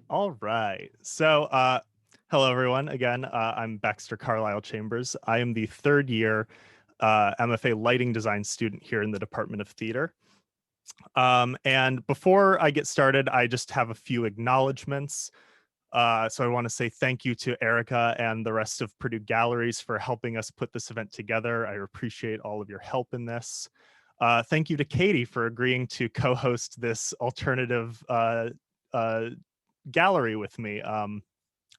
All right. Hello, everyone. Again, I'm Baxter Carlisle Chambers. I am the third year MFA Lighting Design student here in the Department of Theater. And before I get started, I just have a few acknowledgements. So I want to say thank you to Erica and the rest of Purdue Galleries for helping us put this event together. I appreciate all of your help in this. Thank you to Katie for agreeing to co-host this alternative uh, gallery with me. I'm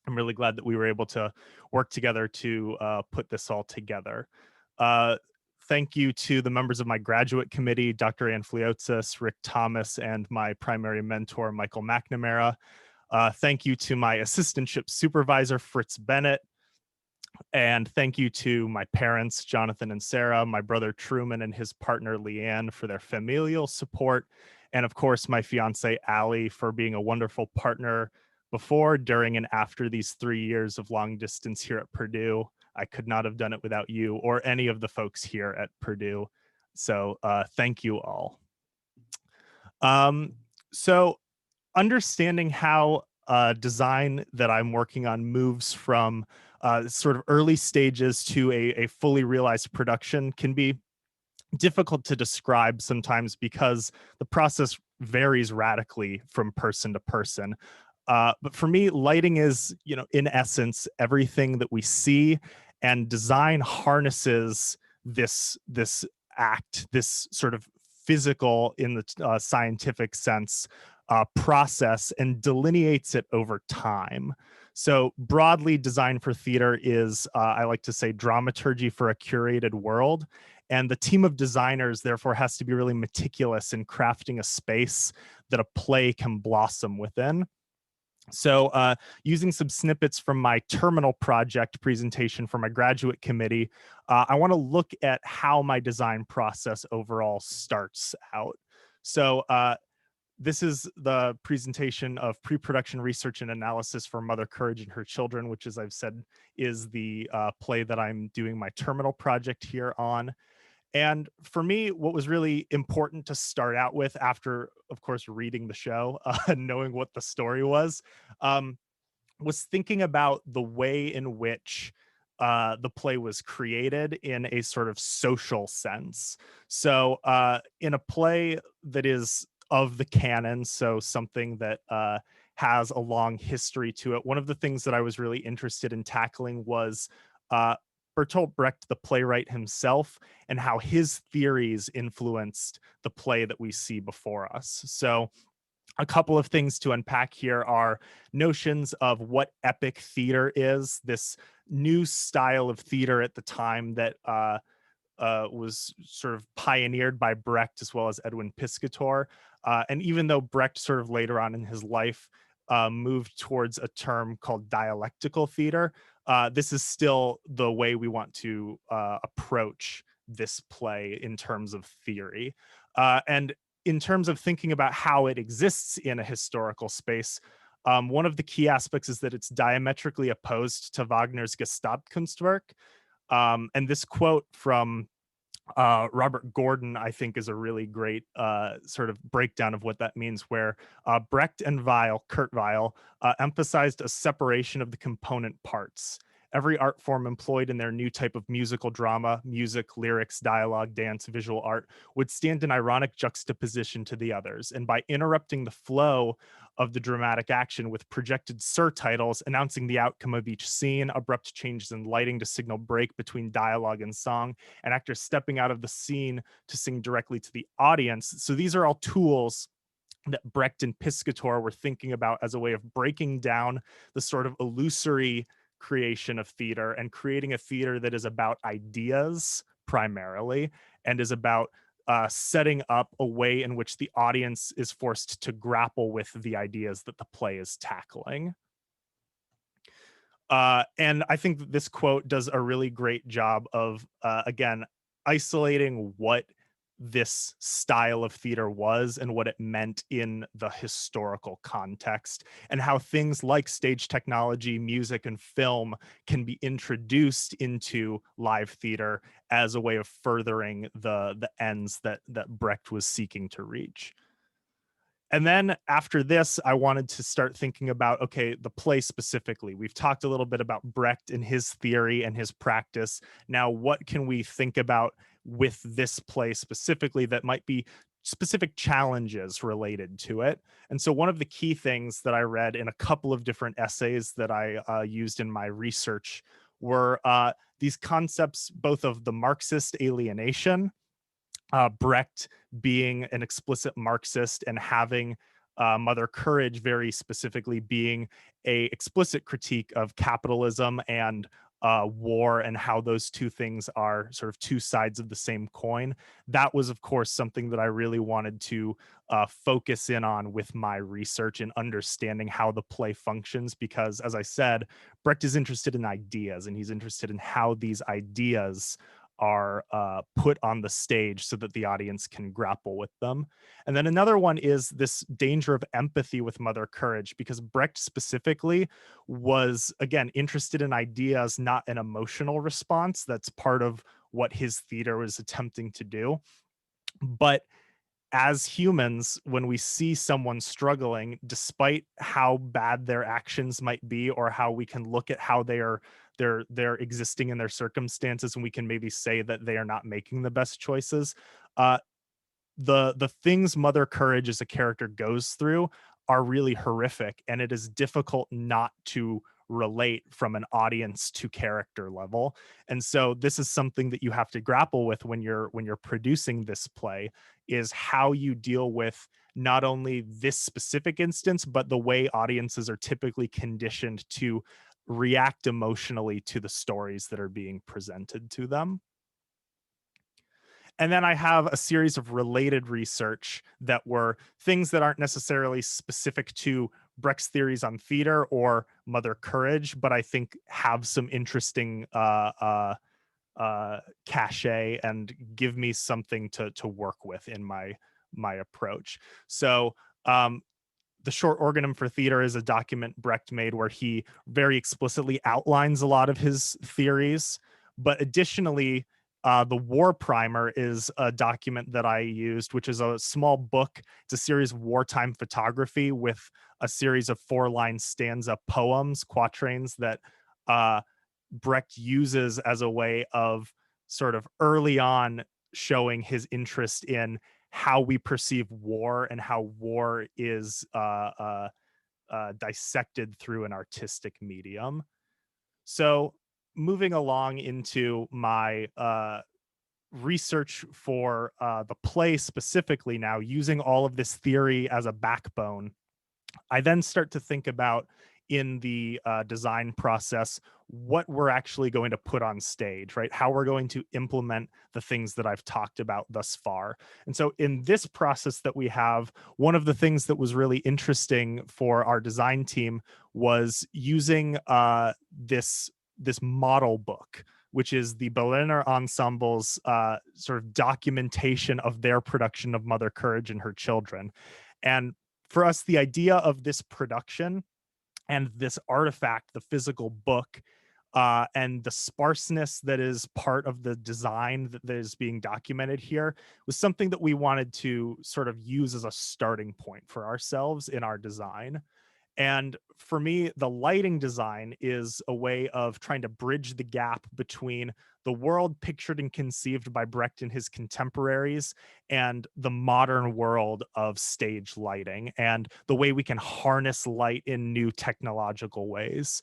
really glad that we were able to work together to put this all together. Uh, Thank you to the members of my graduate committee, Dr. Ann Fliotzis, Rick Thomas, and my primary mentor, Michael McNamara. Thank you to my assistantship supervisor, Fritz Bennett. And thank you to my parents, Jonathan and Sarah, my brother Truman and his partner Leanne for their familial support. And of course, my fiance, Allie, for being a wonderful partner before, during, and after these 3 years of long distance here at Purdue. I could not have done it without you or any of the folks here at Purdue. So thank you all. Um, so understanding how design that I'm working on moves from sort of early stages to a fully realized production can be difficult to describe sometimes because the process varies radically from person to person. But for me, lighting is, in essence, everything that we see, and design harnesses this act, this sort of physical, in the scientific sense, process, and delineates it over time. So broadly, design for theater is, I like to say, dramaturgy for a curated world. And the team of designers, therefore, has to be really meticulous in crafting a space that a play can blossom within. So using some snippets from my terminal project presentation for my graduate committee, I want to look at how my design process overall starts out. So this is the presentation of pre-production research and analysis for Mother Courage and Her Children, which, as I've said, is the play that I'm doing my terminal project here on. And for me, what was really important to start out with, after, of course, reading the show, knowing what the story um, was thinking about the way in which the play was created in a sort of social sense. So in a play that is of the canon, so something that has a long history to it, one of the things that I was really interested in tackling was uh, Bertolt Brecht, the playwright himself, and how his theories influenced the play that we see before us. So a couple of things to unpack here are notions of what epic theater is, this new style of theater at the time that was sort of pioneered by Brecht as well as Edwin Piscator. And even though Brecht sort of later on in his life moved towards a term called dialectical theater, this is still the way we want to approach this play in terms of theory. And in terms of thinking about how it exists in a historical space, one of the key aspects is that it's diametrically opposed to Wagner's Gesamtkunstwerk. And this quote from Robert Gordon, I think, is a really great sort of breakdown of what that means, where Brecht and Kurt Weill, emphasized a separation of the component parts. Every art form employed in their new type of musical drama, music, lyrics, dialogue, dance, visual art, would stand in ironic juxtaposition to the others. And by interrupting the flow of the dramatic action with projected surtitles announcing the outcome of each scene, abrupt changes in lighting to signal break between dialogue and song, and actors stepping out of the scene to sing directly to the audience. So these are all tools that Brecht and Piscator were thinking about as a way of breaking down the sort of illusory creation of theater and creating a theater that is about ideas primarily, and is about setting up a way in which the audience is forced to grapple with the ideas that the play is tackling. And I think that this quote does a really great job of, again, isolating what this style of theater was and what it meant in the historical context, and how things like stage technology, music, and film can be introduced into live theater as a way of furthering the ends that Brecht was seeking to reach. And then after this, I wanted to start thinking about, okay, the play specifically. We've talked a little bit about Brecht and his theory and his practice. Now, what can we think about with this play specifically that might be specific challenges related to it? And so, one of the key things that I read in a couple of different essays that I used in my research were these concepts both of the Marxist alienation, Brecht being an explicit Marxist and having Mother Courage very specifically being a explicit critique of capitalism and war, and how those two things are sort of two sides of the same coin. That was, of course, something that I really wanted to focus in on with my research and understanding how the play functions, because, as I said, Brecht is interested in ideas, and he's interested in how these ideas are put on the stage so that the audience can grapple with them. And then another one is this danger of empathy with Mother Courage, because Brecht specifically was, again, interested in ideas, not an emotional response. That's part of what his theater was attempting to do. But as humans, when we see someone struggling, despite how bad their actions might be, or how we can look at how they're existing in their circumstances, and we can maybe say that they are not making the best choices, uh, the things Mother Courage as a character goes through are really horrific, and it is difficult not to relate from an audience to character level. And so this is something that you have to grapple with when you're producing this play, is how you deal with not only this specific instance, but the way audiences are typically conditioned to react emotionally to the stories that are being presented to them. And then I have a series of related research that were things that aren't necessarily specific to Brecht's theories on theater or Mother Courage, but I think have some interesting cachet and give me something to work with in my approach. So the short organum for theater is a document Brecht made where he very explicitly outlines a lot of his theories. But additionally, the War Primer is a document that I used, which is a small book. It's a series of wartime photography with a series of 4-line stanza poems, quatrains that uh, Brecht uses as a way of sort of early on showing his interest in how we perceive war and how war is dissected through an artistic medium. So, moving along into my research for the play specifically, now using all of this theory as a backbone, I then start to think about in the design process what we're actually going to put on stage, right? How we're going to implement the things that I've talked about thus far. And so, in this process that we have, one of the things that was really interesting for our design team was using this model book, which is the Berliner Ensemble's sort of documentation of their production of Mother Courage and her children. And for us, the idea of this production and this artifact, the physical book, and the sparseness that is part of the design that is being documented here, was something that we wanted to sort of use as a starting point for ourselves in our design. And for me, the lighting design is a way of trying to bridge the gap between the world pictured and conceived by Brecht and his contemporaries and the modern world of stage lighting, and the way we can harness light in new technological ways.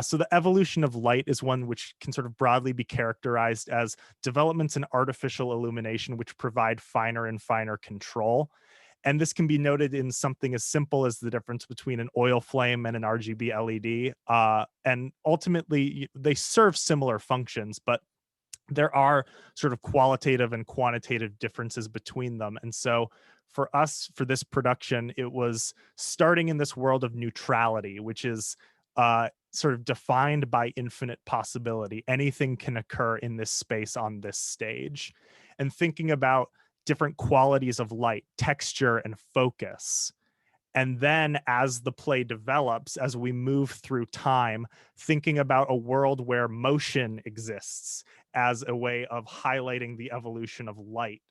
So the evolution of light is one which can sort of broadly be characterized as developments in artificial illumination which provide finer and finer control. And this can be noted in something as simple as the difference between an oil flame and an RGB LED. And ultimately, they serve similar functions, but there are sort of qualitative and quantitative differences between them. And so for us, for this production, it was starting in this world of neutrality, which is sort of defined by infinite possibility. Anything can occur in this space on this stage. And thinking about different qualities of light, texture, and focus. And then as the play develops, as we move through time, thinking about a world where motion exists as a way of highlighting the evolution of light,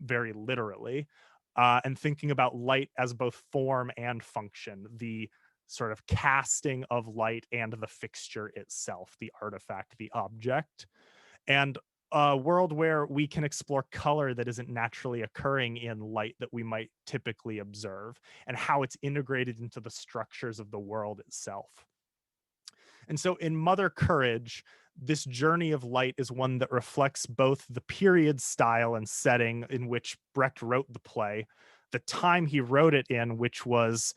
very literally. and thinking about light as both form and function, the sort of casting of light and the fixture itself, the artifact, the object, and a world where we can explore color that isn't naturally occurring in light that we might typically observe, and how it's integrated into the structures of the world itself. And so in Mother Courage, this journey of light is one that reflects both the period style and setting in which Brecht wrote the play, the time he wrote it in, which was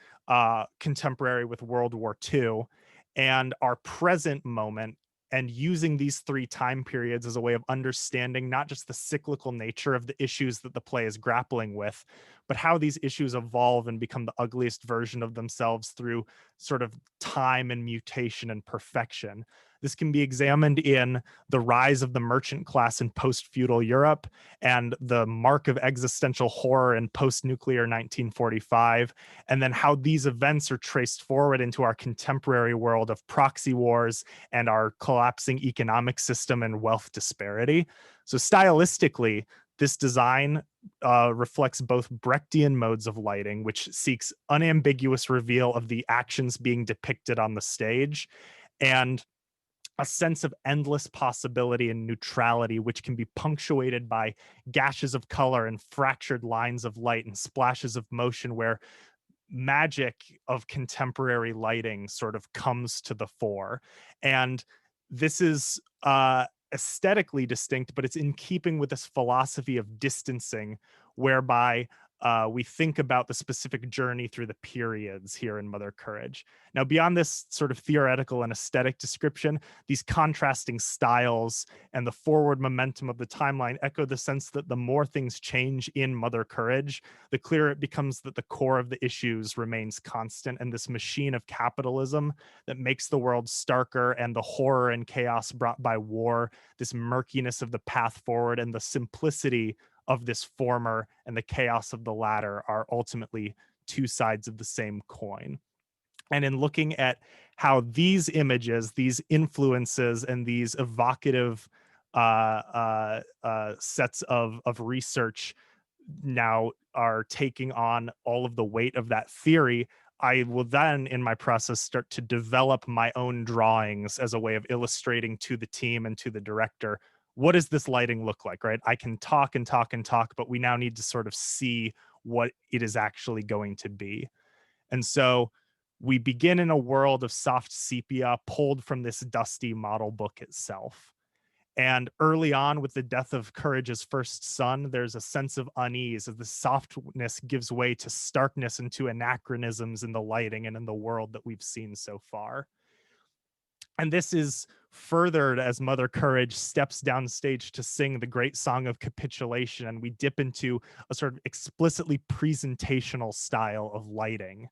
contemporary with World War II, and our present moment, and using these three time periods as a way of understanding not just the cyclical nature of the issues that the play is grappling with, but how these issues evolve and become the ugliest version of themselves through sort of time and mutation and perfection. This can be examined in the rise of the merchant class in post-feudal Europe and the mark of existential horror in post-nuclear 1945, and then how these events are traced forward into our contemporary world of proxy wars and our collapsing economic system and wealth disparity. So stylistically, this design reflects both Brechtian modes of lighting, which seeks unambiguous reveal of the actions being depicted on the stage, and a sense of endless possibility and neutrality, which can be punctuated by gashes of color and fractured lines of light and splashes of motion, where magic of contemporary lighting sort of comes to the fore. And this is aesthetically distinct, but it's in keeping with this philosophy of distancing, whereby we think about the specific journey through the periods here in Mother Courage. Now, beyond this sort of theoretical and aesthetic description, these contrasting styles and the forward momentum of the timeline echo the sense that the more things change in Mother Courage, the clearer it becomes that the core of the issues remains constant, and this machine of capitalism that makes the world starker, and the horror and chaos brought by war, this murkiness of the path forward, and the simplicity of this former and the chaos of the latter are ultimately two sides of the same coin. And in looking at how these images, these influences, and these evocative sets of research now are taking on all of the weight of that theory, I will then, in my process, start to develop my own drawings as a way of illustrating to the team and to the director, what does this lighting look like, right? I can talk and talk and talk, but we now need to sort of see what it is actually going to be. And so we begin in a world of soft sepia pulled from this dusty model book itself. And early on, with the death of Courage's first son, there's a sense of unease as the softness gives way to starkness and to anachronisms in the lighting and in the world that we've seen so far. And this is furthered as Mother Courage steps down stage to sing the great song of capitulation, and we dip into a sort of explicitly presentational style of lighting.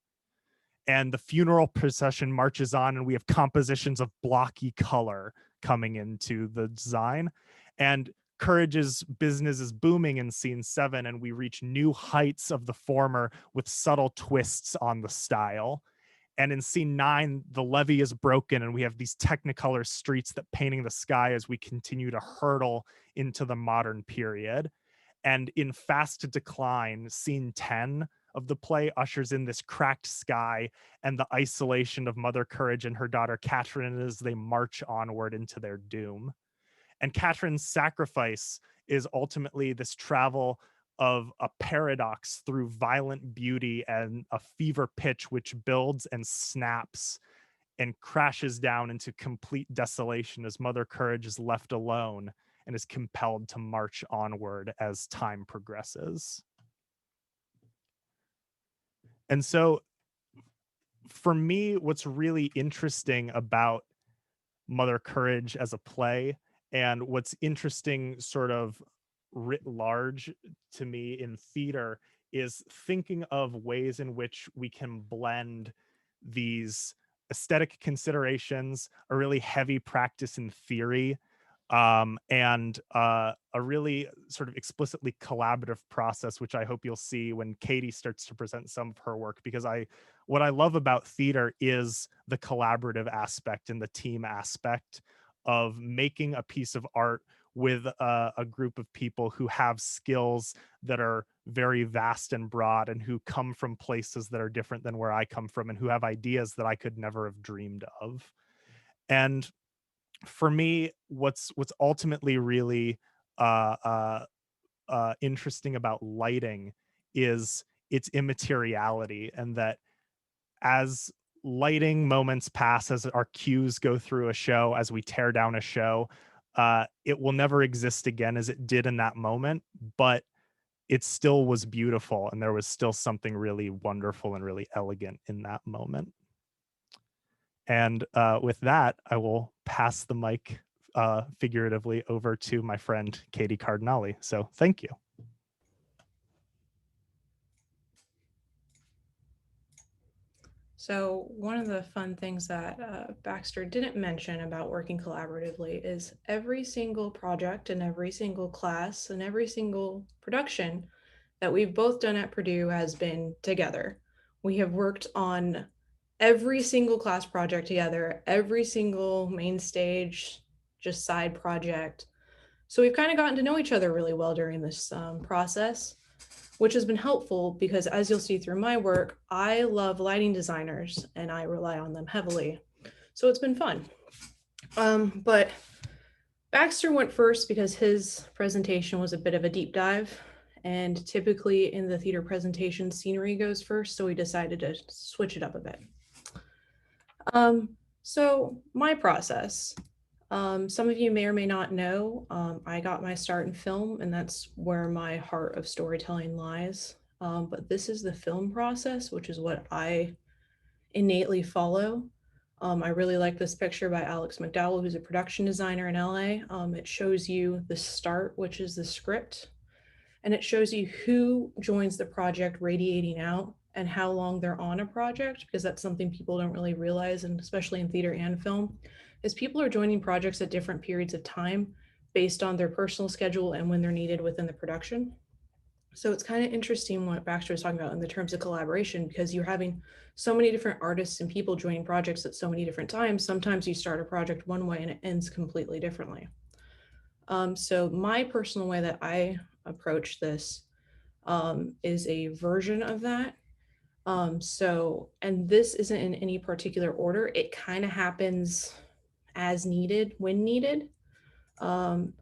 And the funeral procession marches on, and we have compositions of blocky color coming into the design. And Courage's business is booming in scene 7, and we reach new heights of the former with subtle twists on the style. And in scene 9, the levee is broken, and we have these technicolor streets that painting the sky as we continue to hurtle into the modern period. And in Fast Decline, scene 10 of the play ushers in this cracked sky and the isolation of Mother Courage and her daughter Catherine as they march onward into their doom. And Catherine's sacrifice is ultimately this travel of a paradox through violent beauty and a fever pitch which builds and snaps and crashes down into complete desolation as Mother Courage is left alone and is compelled to march onward as time progresses. And so for me, what's really interesting about Mother Courage as a play, and what's interesting sort of writ large to me in theater, is thinking of ways in which we can blend these aesthetic considerations, a really heavy practice in theory, and a really sort of explicitly collaborative process, which I hope you'll see when Katie starts to present some of her work, because what I love about theater is the collaborative aspect and the team aspect of making a piece of art with a group of people who have skills that are very vast and broad and who come from places that are different than where I come from and who have ideas that I could never have dreamed of. And for me, what's ultimately really uh, uh, interesting about lighting is its immateriality, and that as lighting moments pass, as our cues go through a show, as we tear down a show, it will never exist again as it did in that moment, but it still was beautiful, and there was still something really wonderful and really elegant in that moment. And with that, I will pass the mic figuratively over to my friend Katie Cardinalli. So thank you. So one of the fun things that Baxter didn't mention about working collaboratively is every single project and every single class and every single production that we've both done at Purdue has been together. We have worked on every single class project together, every single main stage, just side project. So we've kind of gotten to know each other really well during this process, which has been helpful because, as you'll see through my work, I love lighting designers and I rely on them heavily. So it's been fun. But Baxter went first because his presentation was a bit of a deep dive. And typically in the theater presentation, scenery goes first. So we decided to switch it up a bit. So my process. Some of you may or may not know, I got my start in film, and that's where my heart of storytelling lies. But this is the film process, which is what I innately follow. I really like this picture by Alex McDowell, who's a production designer in LA. It shows you the start, which is the script, and it shows you who joins the project radiating out and how long they're on a project, because that's something people don't really realize, and especially in theater and film, is people are joining projects at different periods of time based on their personal schedule and when they're needed within the production. So it's kind of interesting what Baxter was talking about in the terms of collaboration, because you're having so many different artists and people joining projects at so many different times. Sometimes you start a project one way and it ends completely differently. So my personal way that I approach this is a version of that. And this isn't in any particular order. It kind of happens as needed when needed. Um,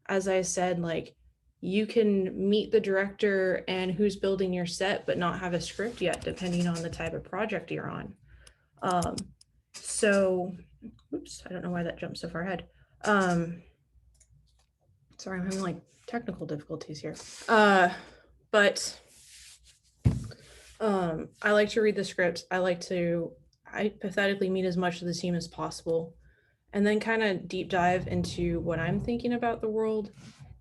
as I said, like, you can meet the director and who's building your set, but not have a script yet, depending on the type of project you're on. Um, so, oops, I don't know why that jumped so far ahead. Sorry, I'm having like technical difficulties here. But I like to read the script. I like to hypothetically meet as much of the team as possible, and then kind of deep dive into what I'm thinking about the world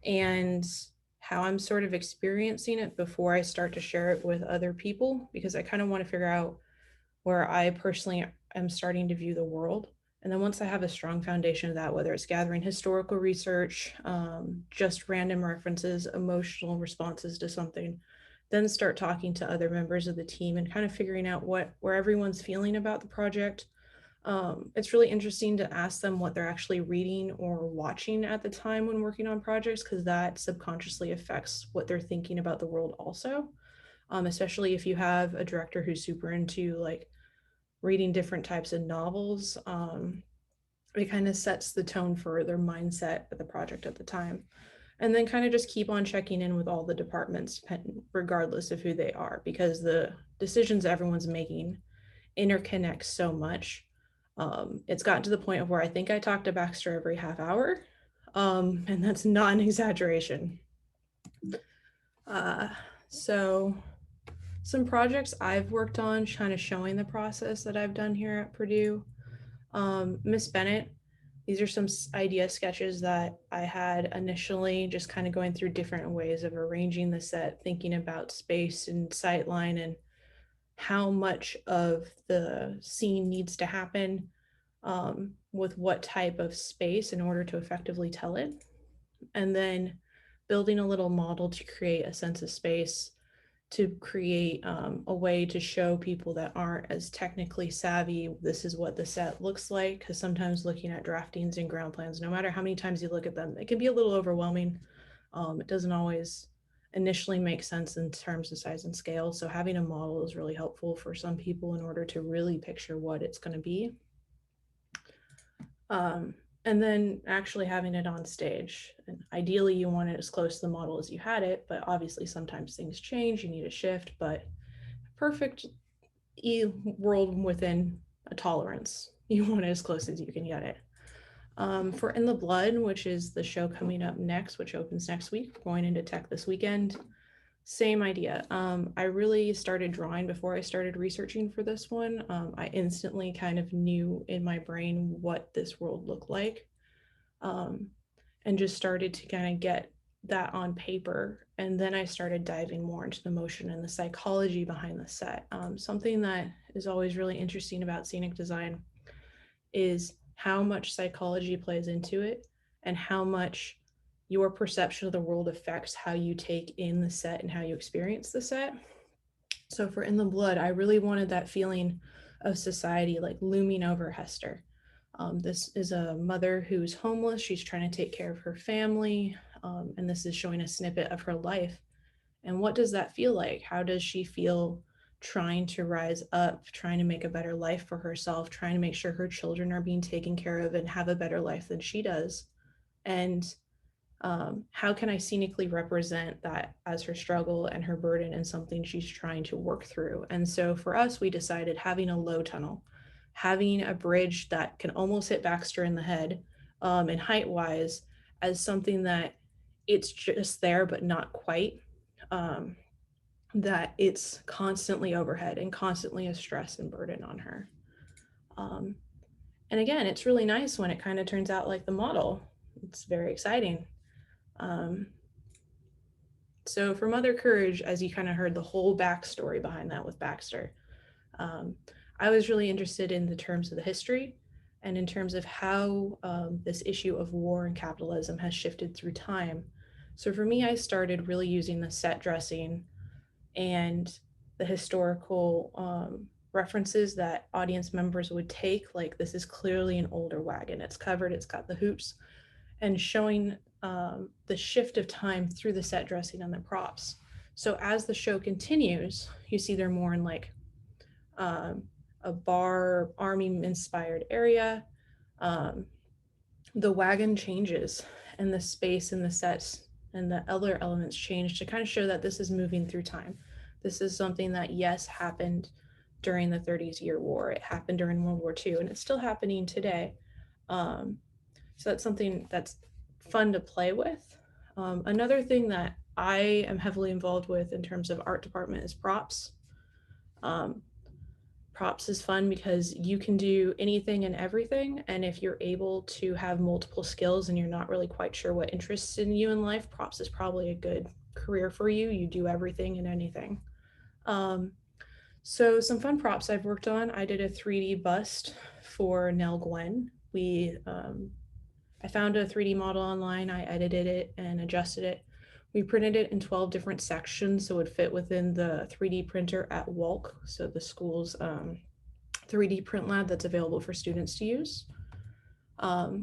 and how I'm sort of experiencing it before I start to share it with other people, because I kind of want to figure out where I personally am starting to view the world. And then once I have a strong foundation of that, whether it's gathering historical research, just random references, emotional responses to something, then start talking to other members of the team and kind of figuring out where everyone's feeling about the project. It's really interesting to ask them what they're actually reading or watching at the time when working on projects, because that subconsciously affects what they're thinking about the world also. Especially if you have a director who's super into like reading different types of novels. It kind of sets the tone for their mindset of the project at the time. And then kind of just keep on checking in with all the departments, regardless of who they are, because the decisions everyone's making interconnect so much. It's gotten to the point of where I think I talk to Baxter every half hour, and that's not an exaggeration. So some projects I've worked on, kind of showing the process that I've done here at Purdue. Miss Bennett, these are some idea sketches that I had initially, just kind of going through different ways of arranging the set, thinking about space and sightline and how much of the scene needs to happen with what type of space in order to effectively tell it. And then building a little model to create a sense of space to create a way to show people that aren't as technically savvy, this is what the set looks like. Because sometimes looking at draftings and ground plans, no matter how many times you look at them, it can be a little overwhelming. It doesn't always initially make sense in terms of size and scale. So having a model is really helpful for some people in order to really picture what it's going to be. And then actually having it on stage. And ideally you want it as close to the model as you had it, but obviously sometimes things change, you need a shift, but perfect world within a tolerance. You want it as close as you can get it. For In the Blood, which is the show coming up next, which opens next week, going into tech this weekend, same idea. I really started drawing before I started researching for this one. I instantly kind of knew in my brain what this world looked like, and just started to kind of get that on paper. And then I started diving more into the motion and the psychology behind the set. Something that is always really interesting about scenic design is how much psychology plays into it and how much your perception of the world affects how you take in the set and how you experience the set. So for In the Blood, I really wanted that feeling of society like looming over Hester. This is a mother who's homeless. She's trying to take care of her family. And this is showing a snippet of her life. And what does that feel like? How does she feel trying to rise up, trying to make a better life for herself, trying to make sure her children are being taken care of and have a better life than she does? And how can I scenically represent that as her struggle and her burden and something she's trying to work through? And so for us, we decided having a low tunnel, having a bridge that can almost hit Baxter in the head, and height wise, as something that it's just there, but not quite, that it's constantly overhead and constantly a stress and burden on her. And again, it's really nice when it kind of turns out like the model. It's very exciting. So for Mother Courage, as you kind of heard the whole backstory behind that with Baxter, I was really interested in the terms of the history and in terms of how this issue of war and capitalism has shifted through time. So for me, I started really using the set dressing and the historical references that audience members would take, like this is clearly an older wagon, it's covered, it's got the hoops, and showing the shift of time through the set dressing and the props. So as the show continues, you see they're more in like a bar, army inspired area. The wagon changes and the space and the sets and the other elements change to kind of show that this is moving through time. This is something that, yes, happened during the 30s-year war. It happened during World War II, and it's still happening today. So that's something that's fun to play with. Another thing that I am heavily involved with in terms of art department is props. Props is fun because you can do anything and everything. And if you're able to have multiple skills and you're not really quite sure what interests in you in life, props is probably a good career for you. You do everything and anything. So some fun props I've worked on. I did a 3D bust for Nell Gwen. I found a 3D model online. I edited it and adjusted it. We printed it in 12 different sections so it would fit within the 3D printer at Walk, so the school's 3D print lab that's available for students to use.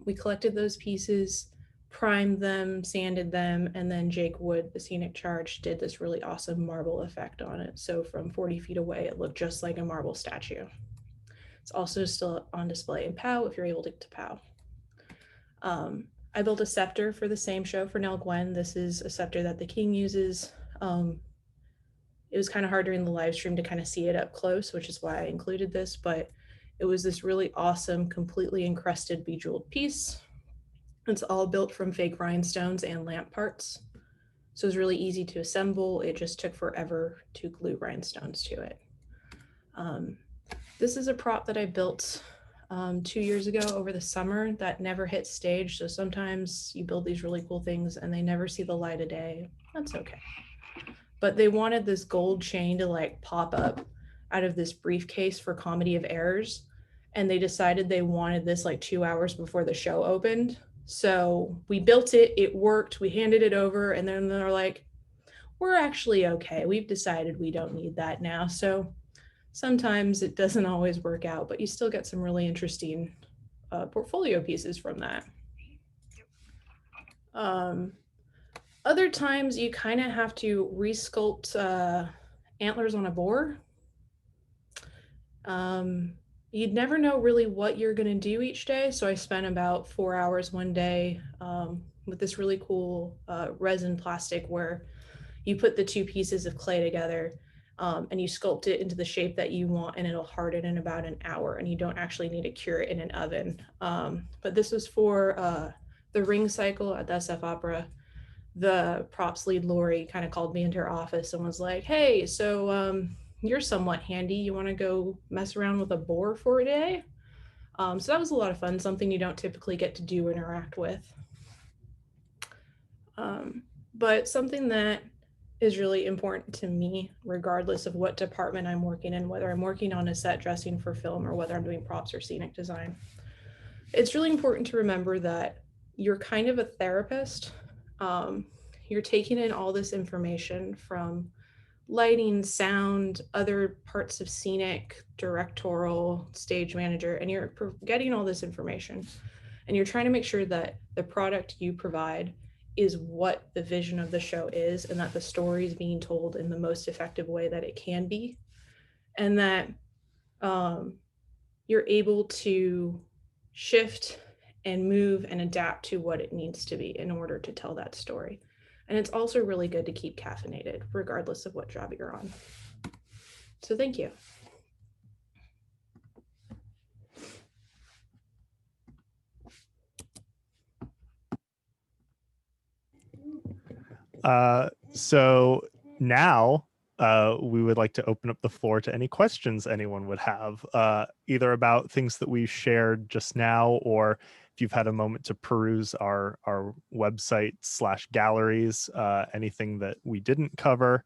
We collected those pieces, primed them, sanded them, and then Jake Wood, the Scenic Charge, did this really awesome marble effect on it. So from 40 feet away, it looked just like a marble statue. It's also still on display in POW if you're able to get to POW. I built a scepter for the same show for Nell Gwen. This is a scepter that the king uses. It was kind of hard during the live stream to kind of see it up close, which is why I included this, but it was this really awesome, completely encrusted, bejeweled piece. It's all built from fake rhinestones and lamp parts. So it was really easy to assemble. It just took forever to glue rhinestones to it. This is a prop that I built 2 years ago over the summer that never hit stage. So sometimes you build these really cool things and they never see the light of day. That's okay. But they wanted this gold chain to like pop up out of this briefcase for Comedy of Errors. And they decided they wanted this like 2 hours before the show opened. So we built it, it worked, we handed it over, and then they're like, we're actually okay. We've decided we don't need that now. So sometimes it doesn't always work out, but you still get some really interesting portfolio pieces from that. Other times you kind of have to resculpt antlers on a boar. You'd never know really what you're going to do each day. So I spent about 4 hours one day with this really cool resin plastic where you put the two pieces of clay together and you sculpt it into the shape that you want, and it'll harden in about an hour, and you don't actually need to cure it in an oven. But this was for the Ring Cycle at the SF Opera. The props lead, Lori, kind of called me into her office and was like, hey, so you're somewhat handy. You want to go mess around with a boar for a day? So that was a lot of fun, something you don't typically get to do interact with. But something that is really important to me, regardless of what department I'm working in, whether I'm working on a set dressing for film or whether I'm doing props or scenic design, it's really important to remember that you're kind of a therapist. You're taking in all this information from lighting, sound, other parts of scenic, directorial, stage manager, and you're getting all this information. And you're trying to make sure that the product you provide is what the vision of the show is, and that the story is being told in the most effective way that it can be. And that you're able to shift and move and adapt to what it needs to be in order to tell that story. And it's also really good to keep caffeinated, regardless of what job you're on. So thank you. So now we would like to open up the floor to any questions anyone would have, either about things that we shared just now, or if you've had a moment to peruse our website / galleries, anything that we didn't cover,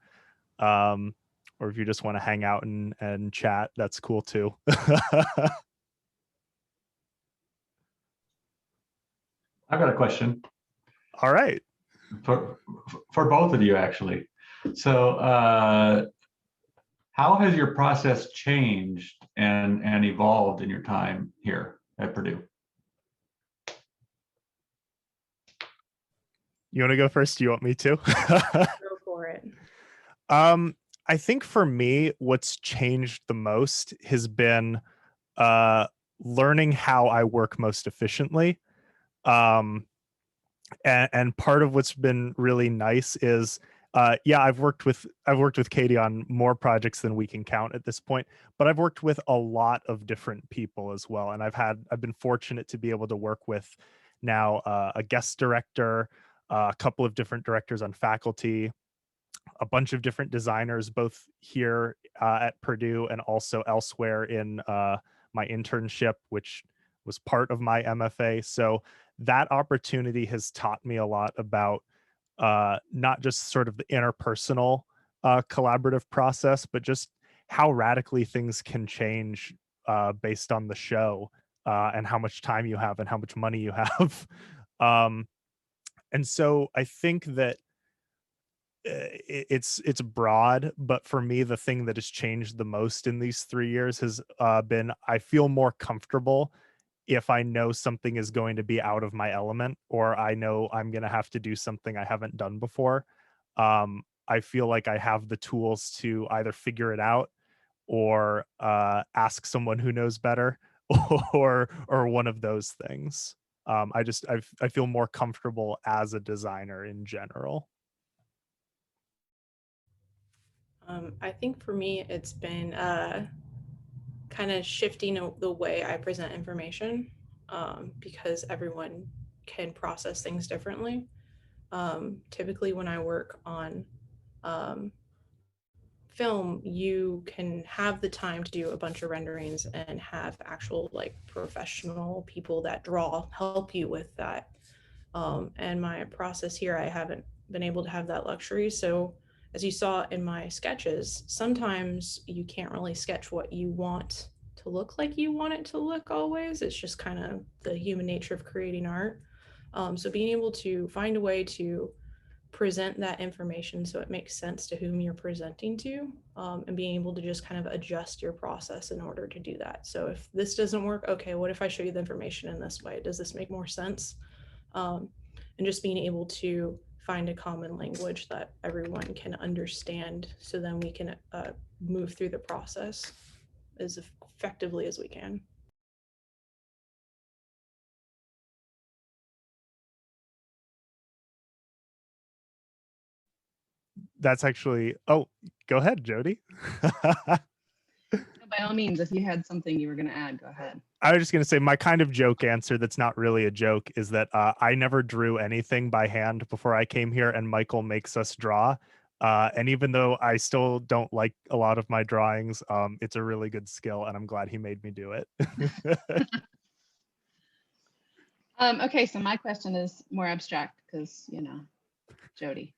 or if you just want to hang out and chat, that's cool too. I've got a question. All right. For both of you, actually. So how has your process changed and evolved in your time here at Purdue? You want to go first? Do you want me to? Go for it. I think for me, what's changed the most has been learning how I work most efficiently. And part of what's been really nice is, I've worked with Katie on more projects than we can count at this point, but I've worked with a lot of different people as well. And I've been fortunate to be able to work with now a guest director, a couple of different directors on faculty, a bunch of different designers, both here at Purdue and also elsewhere in my internship, which was part of my MFA. So that opportunity has taught me a lot about not just sort of the interpersonal collaborative process, but just how radically things can change based on the show and how much time you have and how much money you have. And so I think that it's broad, but for me, the thing that has changed the most in these 3 years has been I feel more comfortable if I know something is going to be out of my element, or I know I'm going to have to do something I haven't done before. I feel like I have the tools to either figure it out or ask someone who knows better, or one of those things. I feel more comfortable as a designer in general. I think for me, it's been kind of shifting the way I present information because everyone can process things differently. Typically, when I work on film, you can have the time to do a bunch of renderings and have actual like professional people that draw help you with that. And my process here, I haven't been able to have that luxury. So as you saw in my sketches, sometimes you can't really sketch what you want to look like you want it to look always. It's just kind of the human nature of creating art. So being able to find a way to present that information so it makes sense to whom you're presenting to, and being able to just kind of adjust your process in order to do that. So if this doesn't work, okay, what if I show you the information in this way? Does this make more sense? And just being able to find a common language that everyone can understand, so then we can move through the process as effectively as we can. That's actually, oh, go ahead, Jody. By all means, if you had something you were going to add, go ahead. I was just going to say my kind of joke answer that's not really a joke is that I never drew anything by hand before I came here, and Michael makes us draw. And even though I still don't like a lot of my drawings, it's a really good skill, and I'm glad he made me do it. Okay, so my question is more abstract because, you know, Jody.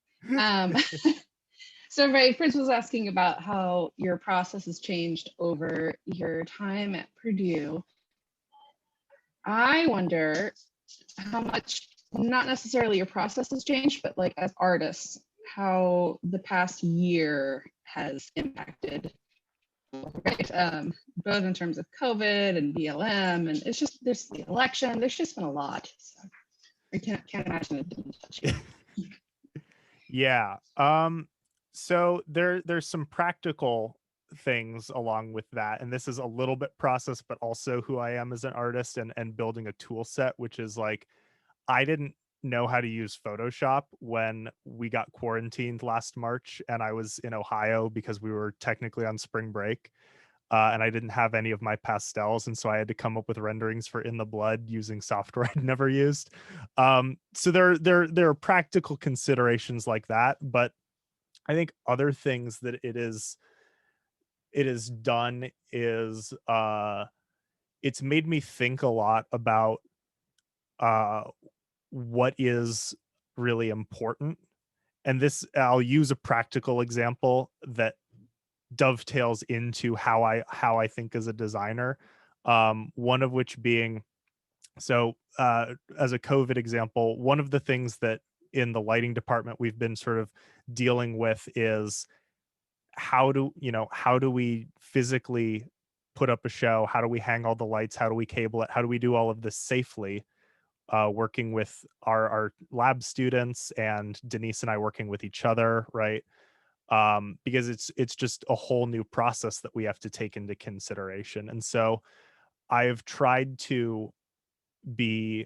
So my friend was asking about how your process has changed over your time at Purdue. I wonder how much, not necessarily your process has changed, but like as artists, how the past year has impacted, right? Both in terms of COVID and BLM, and it's just, there's the election, there's just been a lot. So I can't imagine it didn't touch you. Yeah. So there's some practical things along with that, and this is a little bit process, but also who I am as an artist, and building a tool set, which is like, I didn't know how to use Photoshop when we got quarantined last March, and I was in Ohio because we were technically on spring break, and I didn't have any of my pastels, and so I had to come up with renderings for In the Blood using software I'd never used. So there are practical considerations like that, but I think other things that it is done is it's made me think a lot about what is really important. And this, I'll use a practical example that dovetails into how I think as a designer. One of which being, so as a COVID example, one of the things that in the lighting department we've been sort of dealing with is how do we physically put up a show? How do we hang all the lights? How do we cable it? How do we do all of this safely? Working with our lab students, and Denise and I working with each other, right? Because it's just a whole new process that we have to take into consideration. And so I've tried to be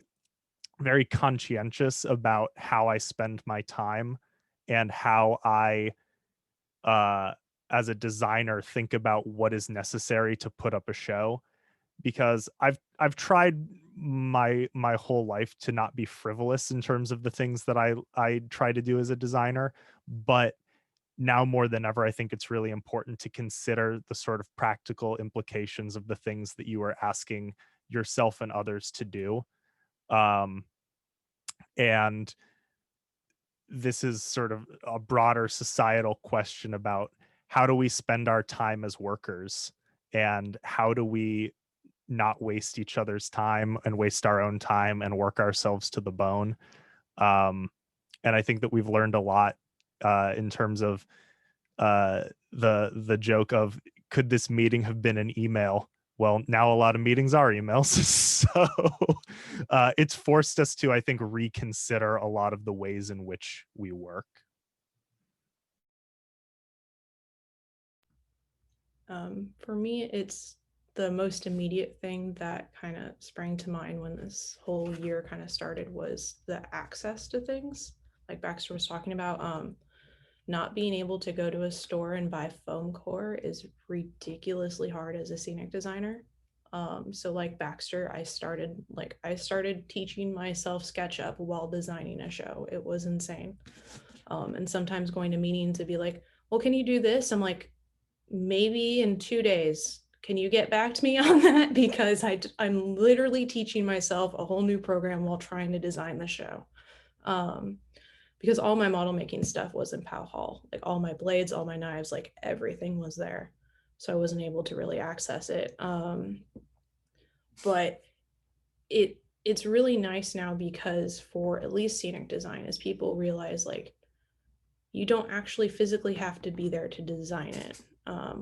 very conscientious about how I spend my time, and how I as a designer think about what is necessary to put up a show, because I've tried my whole life to not be frivolous in terms of the things that I try to do as a designer, but now more than ever I think it's really important to consider the sort of practical implications of the things that you are asking yourself and others to do. And this is sort of a broader societal question about how do we spend our time as workers, and how do we not waste each other's time and waste our own time and work ourselves to the bone. And I think that we've learned a lot in terms of the joke of, could this meeting have been an email? Well, now a lot of meetings are emails. So it's forced us to, I think, reconsider a lot of the ways in which we work. For me, it's the most immediate thing that kind of sprang to mind when this whole year kind of started was the access to things. Like Baxter was talking about, not being able to go to a store and buy foam core is ridiculously hard as a scenic designer. So like Baxter, I started teaching myself SketchUp while designing a show. It was insane. And sometimes going to meetings to be like, well, can you do this? I'm like, maybe in 2 days. Can you get back to me on that? Because I'm literally teaching myself a whole new program while trying to design the show. Because all my model making stuff was in POW Hall, like all my blades, all my knives, like everything was there. So I wasn't able to really access it. But it's really nice now, because for at least scenic design, as people realize, like, you don't actually physically have to be there to design it,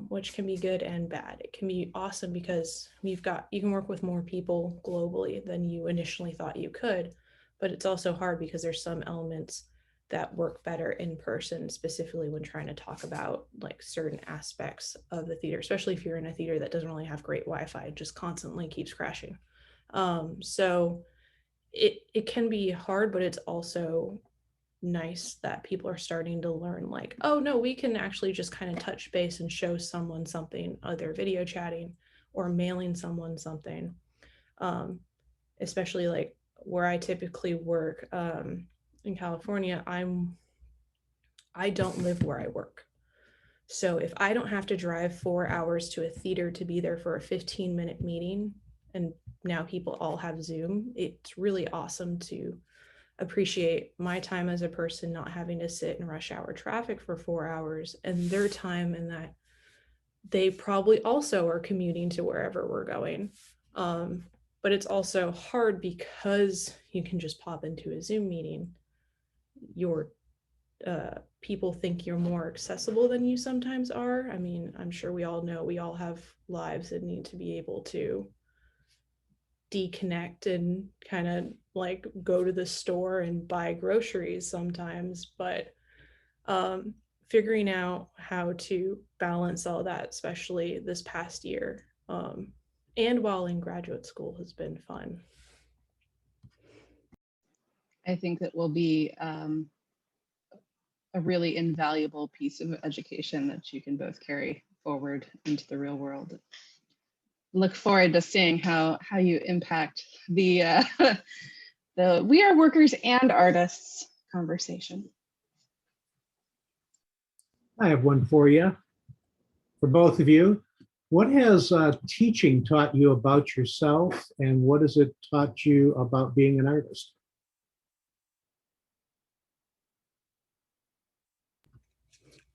which can be good and bad. It can be awesome because you can work with more people globally than you initially thought you could, but it's also hard because there's some elements that work better in person, specifically when trying to talk about like certain aspects of the theater, especially if you're in a theater that doesn't really have great Wi-Fi, it just constantly keeps crashing. So it can be hard, but it's also nice that people are starting to learn like, oh no, we can actually just kind of touch base and show someone something, either video chatting or mailing someone something. Especially like where I typically work in California, I don't live where I work. So if I don't have to drive 4 hours to a theater to be there for a 15-minute meeting, and now people all have Zoom, it's really awesome to appreciate my time as a person not having to sit in rush hour traffic for 4 hours, and their time in that they probably also are commuting to wherever we're going. But it's also hard because you can just pop into a Zoom meeting. Your people think you're more accessible than you sometimes are. I mean, I'm sure we all know we all have lives and need to be able to deconnect and kind of like go to the store and buy groceries sometimes, but figuring out how to balance all that, especially this past year, and while in graduate school, has been fun. I think that will be a really invaluable piece of education that you can both carry forward into the real world. Look forward to seeing how you impact the the we are workers and artists conversation. I have one for you, for both of you. What has teaching taught you about yourself, and what has it taught you about being an artist?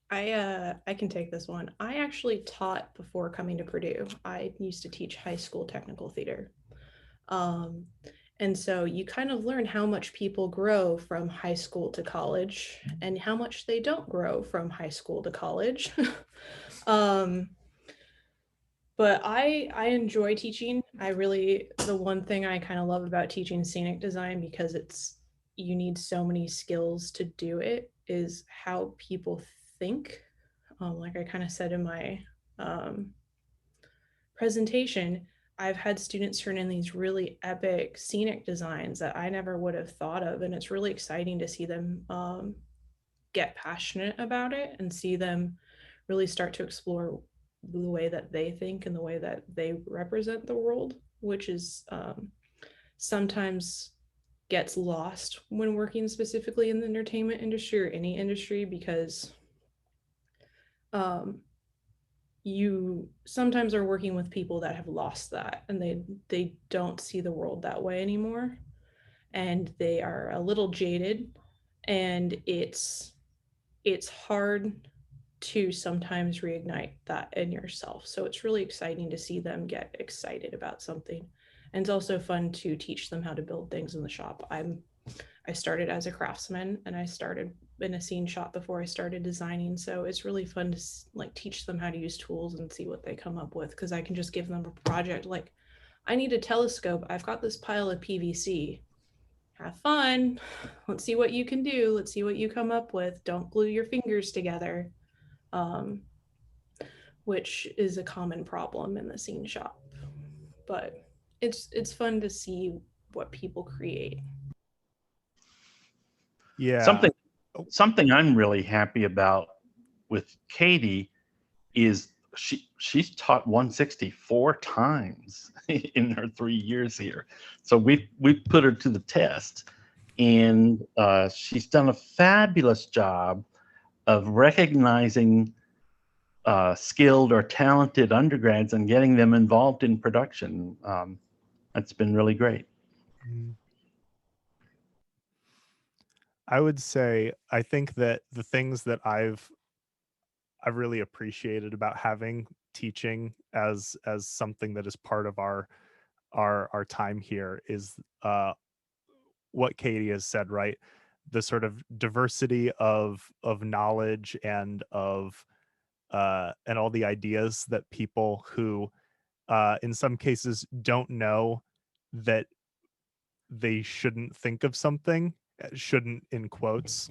I can take this one. I actually taught before coming to Purdue. I used to teach high school technical theater. And so you kind of learn how much people grow from high school to college and how much they don't grow from high school to college. But I enjoy teaching. The one thing I kind of love about teaching scenic design, because you need so many skills to do it, is how people think. Like I kind of said in my presentation, I've had students turn in these really epic scenic designs that I never would have thought of. And it's really exciting to see them get passionate about it and see them really start to explore the way that they think and the way that they represent the world, which is sometimes gets lost when working specifically in the entertainment industry or any industry, because you sometimes are working with people that have lost that and they don't see the world that way anymore, and they are a little jaded, and it's hard to sometimes reignite that in yourself. So it's really exciting to see them get excited about something, and it's also fun to teach them how to build things in the shop. I started as a craftsman, and I started in a scene shop before I started designing. So it's really fun to like teach them how to use tools and see what they come up with, because I can just give them a project like, I need a telescope. I've got this pile of PVC. Have fun. Let's see what you can do. Let's see what you come up with. Don't glue your fingers together, which is a common problem in the scene shop. But it's fun to see what people create. Yeah. Something I'm really happy about with Katie is she's taught 164 times in her 3 years here. So we put her to the test, and she's done a fabulous job of recognizing skilled or talented undergrads and getting them involved in production. That's been really great. I would say, I think that the things that I've really appreciated about having teaching as something that is part of our time here is what Katie has said, right? the sort of diversity of knowledge and of and all the ideas that people who in some cases don't know that they shouldn't think of something, shouldn't in quotes,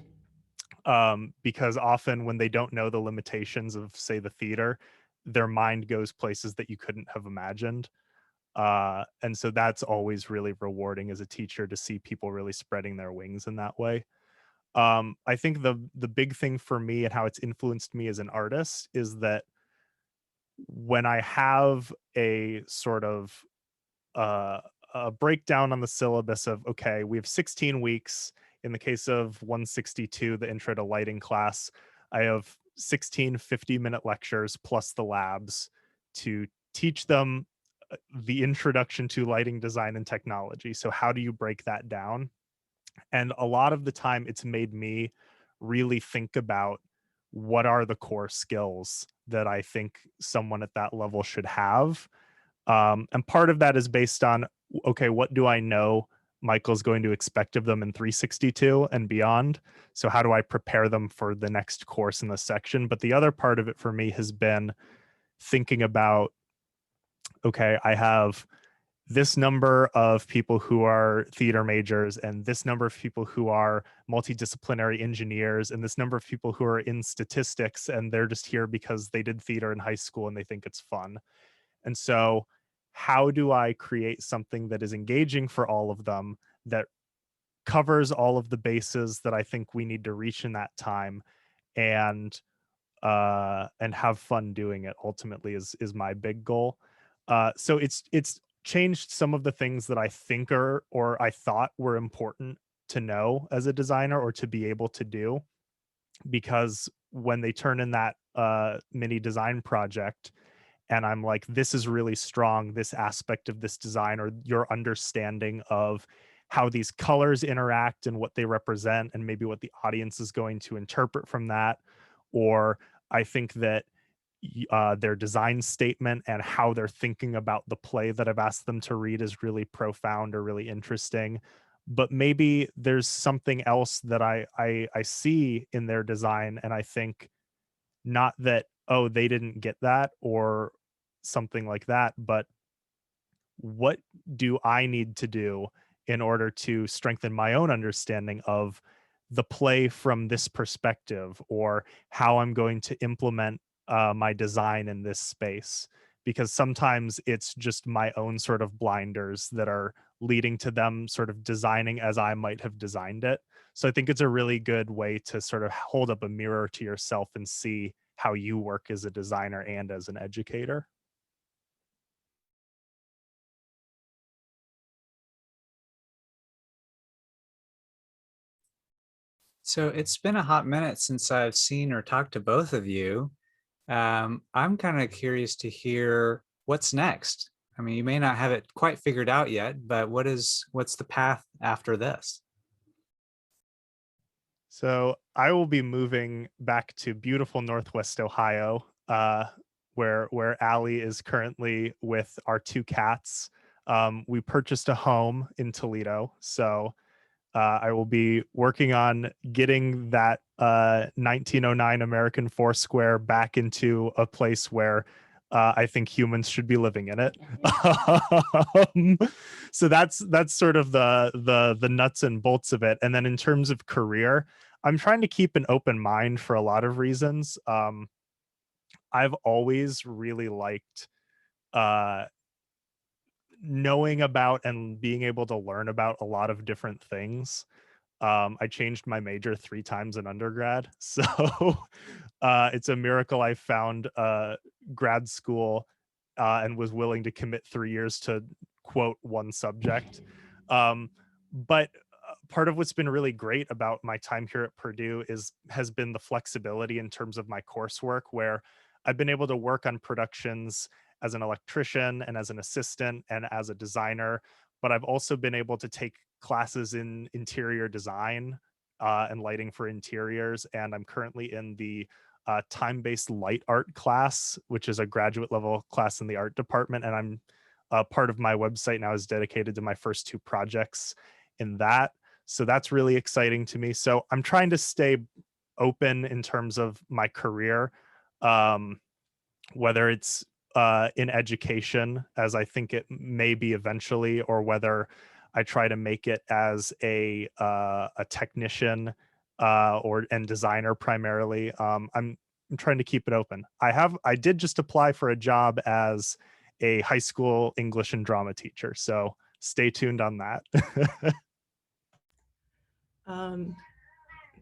because often when they don't know the limitations of, say, the theater, their mind goes places that you couldn't have imagined. And so that's always really rewarding as a teacher, to see people really spreading their wings in that way. I think the big thing for me and how it's influenced me as an artist is that when I have a sort of a breakdown on the syllabus of, okay, we have 16 weeks. In the case of 162, the intro to lighting class, I have 16 50-minute lectures plus the labs to teach them the introduction to lighting design and technology. So how do you break that down? And a lot of the time it's made me really think about what are the core skills that I think someone at that level should have. And part of that is based on, okay, what do I know Michael's going to expect of them in 362 and beyond? So how do I prepare them for the next course in the section? But the other part of it for me has been thinking about, okay, I have this number of people who are theater majors and this number of people who are multidisciplinary engineers and this number of people who are in statistics, and they're just here because they did theater in high school and they think it's fun. And so how do I create something that is engaging for all of them, that covers all of the bases that I think we need to reach in that time, and have fun doing it ultimately is my big goal. So it's changed some of the things that I think are, or I thought were important to know as a designer or to be able to do, because when they turn in that mini design project and I'm like, this is really strong, this aspect of this design, or your understanding of how these colors interact and what they represent and maybe what the audience is going to interpret from that, or I think that their design statement and how they're thinking about the play that I've asked them to read is really profound or really interesting. But maybe there's something else that I see in their design, and I think not that, oh, they didn't get that or something like that, but what do I need to do in order to strengthen my own understanding of the play from this perspective, or how I'm going to implement my design in this space? Because sometimes it's just my own sort of blinders that are leading to them sort of designing as I might have designed it. So I think it's a really good way to sort of hold up a mirror to yourself and see how you work as a designer and as an educator. So it's been a hot minute since I've seen or talked to both of you. I'm kind of curious to hear what's next. I mean, you may not have it quite figured out yet, but what's the path after this? So I will be moving back to beautiful Northwest Ohio, where Allie is currently with our two cats. We purchased a home in Toledo, so I will be working on getting that 1909 American Foursquare back into a place where I think humans should be living in it. So that's sort of the nuts and bolts of it. And then in terms of career, I'm trying to keep an open mind for a lot of reasons. I've always really liked knowing about and being able to learn about a lot of different things. I changed my major 3 times in undergrad, so it's a miracle I found grad school and was willing to commit 3 years to quote one subject. But part of what's been really great about my time here at Purdue has been the flexibility in terms of my coursework, where I've been able to work on productions as an electrician and as an assistant and as a designer, but I've also been able to take classes in interior design and lighting for interiors. And I'm currently in the time-based light art class, which is a graduate level class in the art department. And I'm part of my website now is dedicated to my first 2 projects in that. So that's really exciting to me. So I'm trying to stay open in terms of my career, whether it's in education, as I think it may be eventually, or whether I try to make it as a technician and designer primarily. I'm trying to keep it open. I did just apply for a job as a high school English and drama teacher, so stay tuned on that.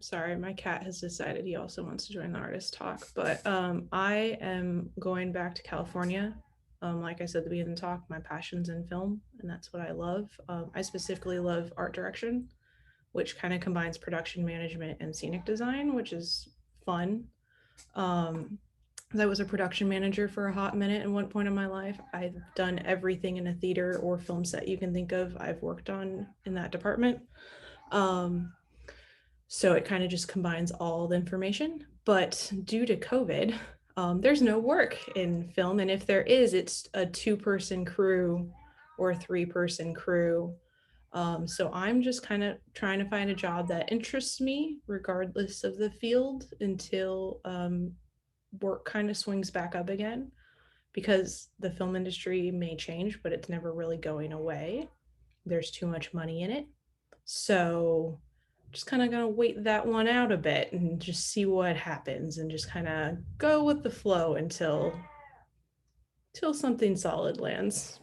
Sorry, my cat has decided he also wants to join the artist talk, but I am going back to California. Like I said at the beginning of the talk, my passion's in film, and that's what I love. I specifically love art direction, which kind of combines production management and scenic design, which is fun. I was a production manager for a hot minute at one point in my life. I've done everything in a theater or film set you can think of, I've worked on in that department. So it kind of just combines all the information. But due to COVID, there's no work in film. And if there is, it's a 2-person crew or a 3-person crew. So I'm just kind of trying to find a job that interests me, regardless of the field, until work kind of swings back up again, because the film industry may change, but it's never really going away. There's too much money in it. So just kind of gonna wait that one out a bit and just see what happens, and just kind of go with the flow until something solid lands.